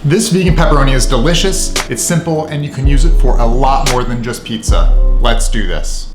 This vegan pepperoni is delicious, it's simple, and you can use it for a lot more than just pizza. Let's do this.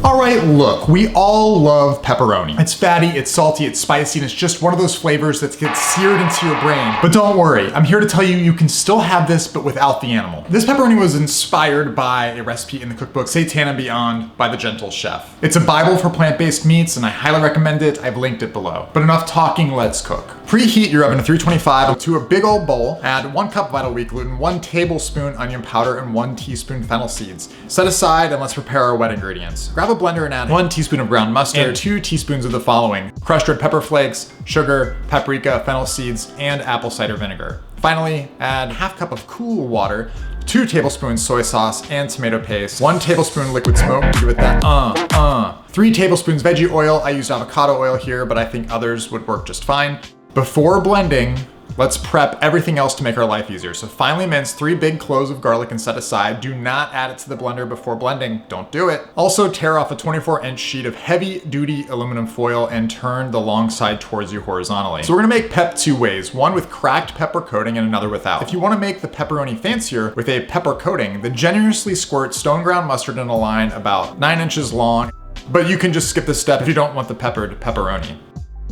Alright, look, we all love pepperoni. It's fatty, it's salty, it's spicy, and it's just one of those flavors that gets seared into your brain. But don't worry, I'm here to tell you, you can still have this, but without the animal. This pepperoni was inspired by a recipe in the cookbook Seitan and Beyond by the Gentle Chef. It's a Bible for plant-based meats, and I highly recommend it. I've linked it below. But enough talking, let's cook. Preheat your oven to 325 to a big old bowl. Add 1 cup vital wheat gluten, 1 tablespoon onion powder, and 1 teaspoon fennel seeds. Set aside and let's prepare our wet ingredients. Grab a blender and add 1 teaspoon of ground mustard and 2 teaspoons of the following: crushed red pepper flakes, sugar, paprika, fennel seeds, and apple cider vinegar. Finally, add ½ cup of cool water, 2 tablespoons soy sauce and tomato paste, 1 tablespoon liquid smoke to give it that 3 tablespoons veggie oil. I used avocado oil here, but I think others would work just fine. Before blending, let's prep everything else to make our life easier. So finely mince 3 big cloves of garlic and set aside. Do not add it to the blender before blending. Don't do it. Also tear off a 24-inch sheet of heavy-duty aluminum foil and turn the long side towards you horizontally. So we're gonna make pep 2 ways, one with cracked pepper coating and another without. If you wanna make the pepperoni fancier with a pepper coating, then generously squirt stone ground mustard in a line about 9 inches long, but you can just skip this step if you don't want the peppered pepperoni.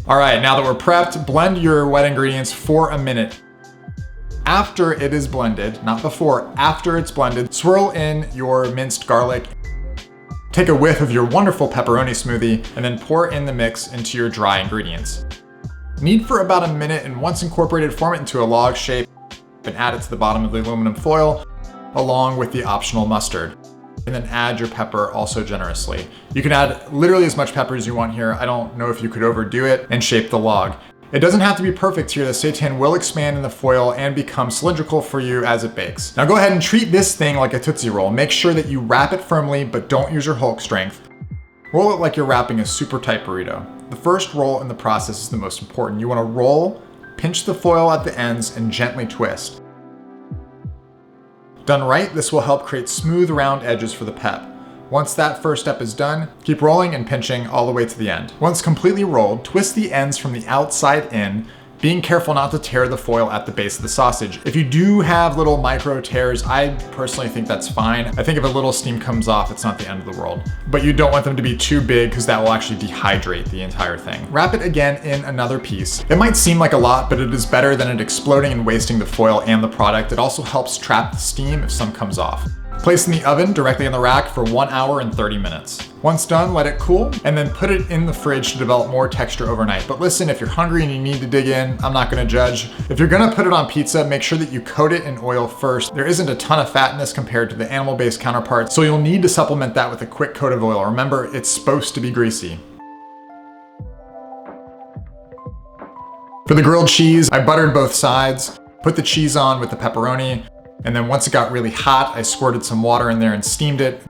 All right, now that we're prepped, blend your wet ingredients for a minute. After it is blended, not before, after it's blended, swirl in your minced garlic. Take a whiff of your wonderful pepperoni smoothie, and then pour in the mix into your dry ingredients. Knead for about a minute, and once incorporated, form it into a log shape and add it to the bottom of the aluminum foil, along with the optional mustard. And then add your pepper also generously. You can add literally as much pepper as you want here. I don't know if you could overdo it, and shape the log. It doesn't have to be perfect here. The seitan will expand in the foil and become cylindrical for you as it bakes. Now go ahead and treat this thing like a Tootsie Roll. Make sure that you wrap it firmly, but don't use your Hulk strength. Roll it like you're wrapping a super tight burrito. The first roll in the process is the most important. You wanna roll, pinch the foil at the ends, and gently twist. Done right, this will help create smooth round edges for the pep. Once that first step is done, keep rolling and pinching all the way to the end. Once completely rolled, twist the ends from the outside in, being careful not to tear the foil at the base of the sausage. If you do have little micro tears, I personally think that's fine. I think if a little steam comes off, it's not the end of the world. But you don't want them to be too big because that will actually dehydrate the entire thing. Wrap it again in another piece. It might seem like a lot, but it is better than it exploding and wasting the foil and the product. It also helps trap the steam if some comes off. Place in the oven directly on the rack for 1 hour and 30 minutes. Once done, let it cool, and then put it in the fridge to develop more texture overnight. But listen, if you're hungry and you need to dig in, I'm not gonna judge. If you're gonna put it on pizza, make sure that you coat it in oil first. There isn't a ton of fat in this compared to the animal-based counterparts, so you'll need to supplement that with a quick coat of oil. Remember, it's supposed to be greasy. For the grilled cheese, I buttered both sides, put the cheese on with the pepperoni, and then once it got really hot, I squirted some water in there and steamed it.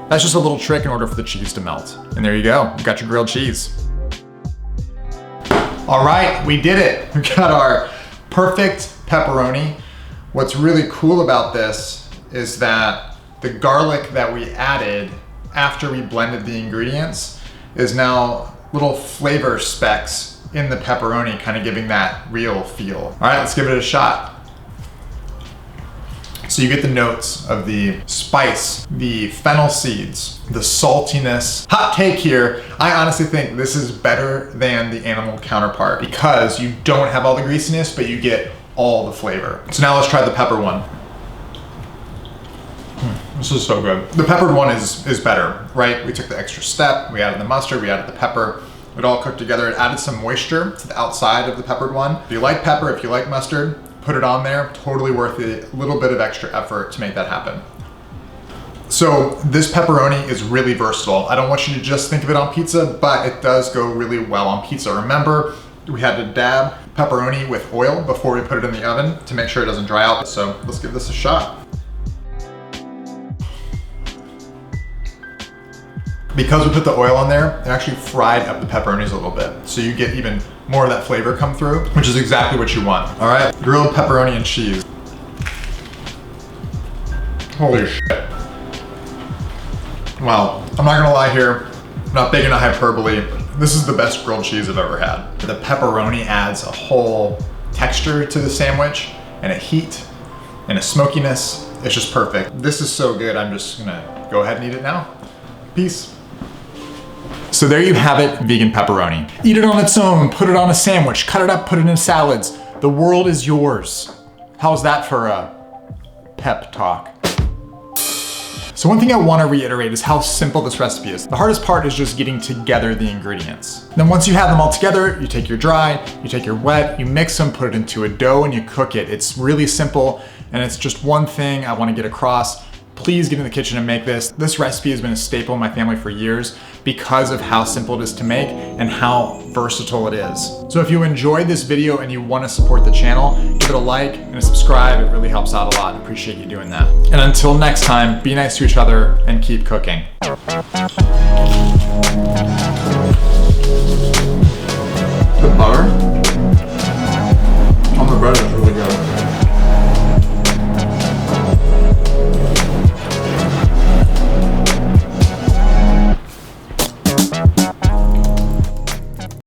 That's just a little trick in order for the cheese to melt. And there you go, you got your grilled cheese. All right, we did it. We got our perfect pepperoni. What's really cool about this is that the garlic that we added after we blended the ingredients is now little flavor specks in the pepperoni, kind of giving that real feel. All right, let's give it a shot. So you get the notes of the spice, the fennel seeds, the saltiness. Hot take here, I honestly think this is better than the animal counterpart because you don't have all the greasiness, but you get all the flavor. So now let's try the pepper one. This is so good. The peppered one is better, right? We took the extra step, we added the mustard, we added the pepper. It all cooked together. It added some moisture to the outside of the peppered one. If you like pepper, if you like mustard, put it on there. Totally worth it. A little bit of extra effort to make that happen. So this pepperoni is really versatile. I don't want you to just think of it on pizza, but it does go really well on pizza. Remember, we had to dab pepperoni with oil before we put it in the oven to make sure it doesn't dry out. So let's give this a shot. Because we put the oil on there, it actually fried up the pepperonis a little bit. So you get even more of that flavor come through, which is exactly what you want. All right, grilled pepperoni and cheese. Holy shit. Wow. I'm not gonna lie here, I'm not big into hyperbole. This is the best grilled cheese I've ever had. The pepperoni adds a whole texture to the sandwich and a heat and a smokiness. It's just perfect. This is so good, I'm just gonna go ahead and eat it now. Peace. So there you have it, vegan pepperoni. Eat it on its own, put it on a sandwich, cut it up, put it in salads. The world is yours. How's that for a pep talk? So one thing I want to reiterate is how simple this recipe is. The hardest part is just getting together the ingredients. Then once you have them all together, you take your dry, you take your wet, you mix them, put it into a dough, and you cook it. It's really simple, and it's just one thing I want to get across. Please get in the kitchen and make this. This recipe has been a staple in my family for years because of how simple it is to make and how versatile it is. So if you enjoyed this video and you want to support the channel, give it a like and a subscribe. It really helps out a lot. I appreciate you doing that. And until next time, be nice to each other and keep cooking. The butter on the bread is really